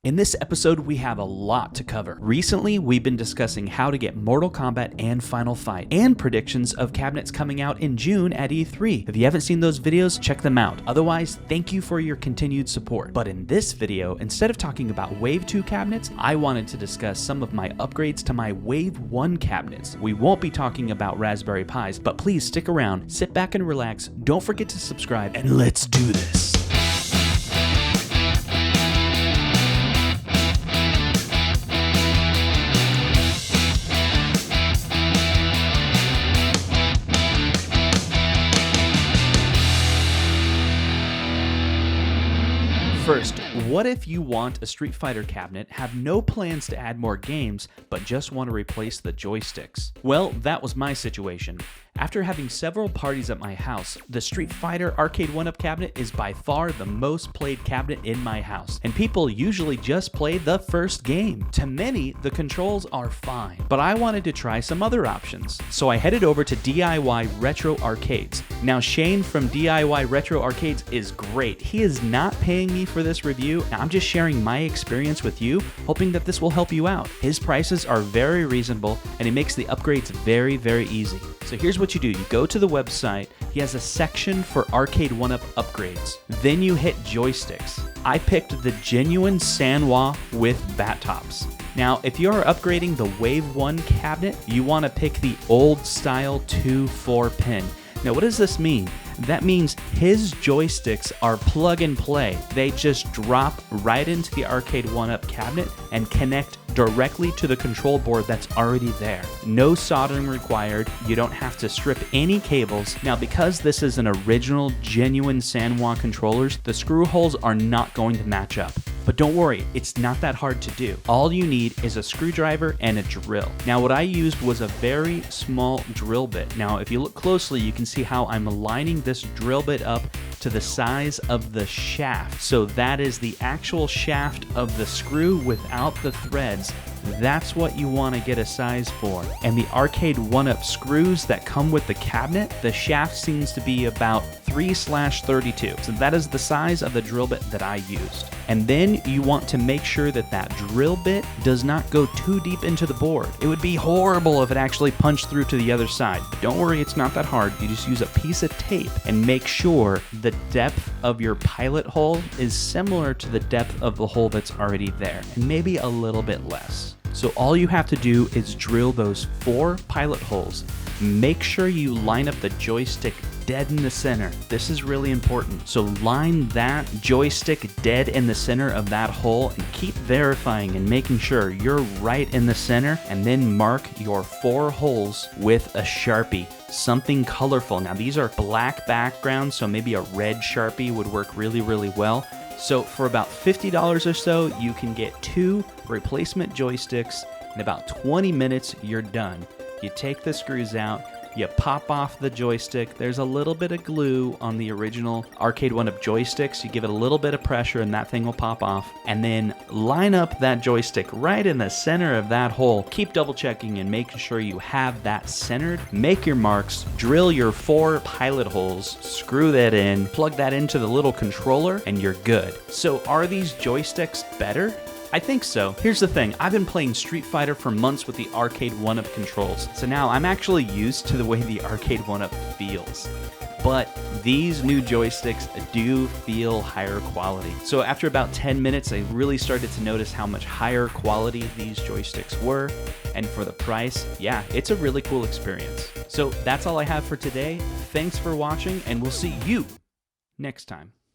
In this episode, we have a lot to cover. Recently, we've been discussing how to get Mortal Kombat and Final Fight, and predictions of cabinets coming out in June at E3. If you haven't seen those videos, check them out. Otherwise, thank you for your continued support. But in this video, instead of talking about Wave 2 cabinets, I wanted to discuss some of my upgrades to my Wave 1 cabinets. We won't be talking about Raspberry Pis, but please stick around, sit back and relax, don't forget to subscribe, and let's do this. First, what if you want a Street Fighter cabinet, have no plans to add more games, but just want to replace the joysticks? Well, that was my situation. After having several parties at my house, the Street Fighter Arcade1Up cabinet is by far the most played cabinet in my house, and people usually just play the first game. To many, the controls are fine, but I wanted to try some other options, so I headed over to DIY Retro Arcades. Now, Shane from DIY Retro Arcades is great. He is not paying me for this review. I'm just sharing my experience with you, hoping that this will help you out. His prices are very reasonable, and he makes the upgrades very, very easy. So here's what you do. You go to the website. He has a section for Arcade1Up upgrades. Then you hit joysticks. I picked the Genuine Sanwa with bat tops. Now, if you are upgrading the Wave 1 cabinet, you want to pick the old style 2-4 pin. Now, what does this mean? That means his joysticks are plug and play. They just drop right into the Arcade1Up cabinet and connect directly to the control board that's already there. No soldering required. You don't have to strip any cables. Now, because this is an original Genuine Sanwa controllers, the screw holes are not going to match up. But don't worry, it's not that hard to do. All you need is a screwdriver and a drill. Now, what I used was a very small drill bit. Now, if you look closely, you can see how I'm aligning this drill bit up to the size of the shaft. So that is the actual shaft of the screw without the threads. That's what you want to get a size for. And the Arcade1Up screws that come with the cabinet, the shaft seems to be about 3/32. So that is the size of the drill bit that I used. And then you want to make sure that that drill bit does not go too deep into the board. It would be horrible if it actually punched through to the other side. But don't worry, it's not that hard. You just use a piece of tape and make sure the depth of your pilot hole is similar to the depth of the hole that's already there, and maybe a little bit less. So all you have to do is drill those 4 pilot holes. Make sure you line up the joystick dead in the center. This is really important. So line that joystick dead in the center of that hole and keep verifying and making sure you're right in the center, and then mark your 4 holes with a Sharpie. Something colorful. Now, these are black backgrounds, so maybe a red Sharpie would work really, really well. So for about $50 or so, you can get 2 replacement joysticks. In about 20 minutes, you're done. You take the screws out, you pop off the joystick. There's a little bit of glue on the original Arcade1Up joysticks. You give it a little bit of pressure and that thing will pop off. And then line up that joystick right in the center of that hole. Keep double checking and making sure you have that centered. Make your marks, drill your 4 pilot holes, screw that in, plug that into the little controller, and you're good. So are these joysticks better? I think so. Here's the thing, I've been playing Street Fighter for months with the Arcade1Up controls, so now I'm actually used to the way the Arcade1Up feels. But these new joysticks do feel higher quality. So after about 10 minutes, I really started to notice how much higher quality these joysticks were. And for the price, yeah, it's a really cool experience. So that's all I have for today. Thanks for watching, and we'll see you next time.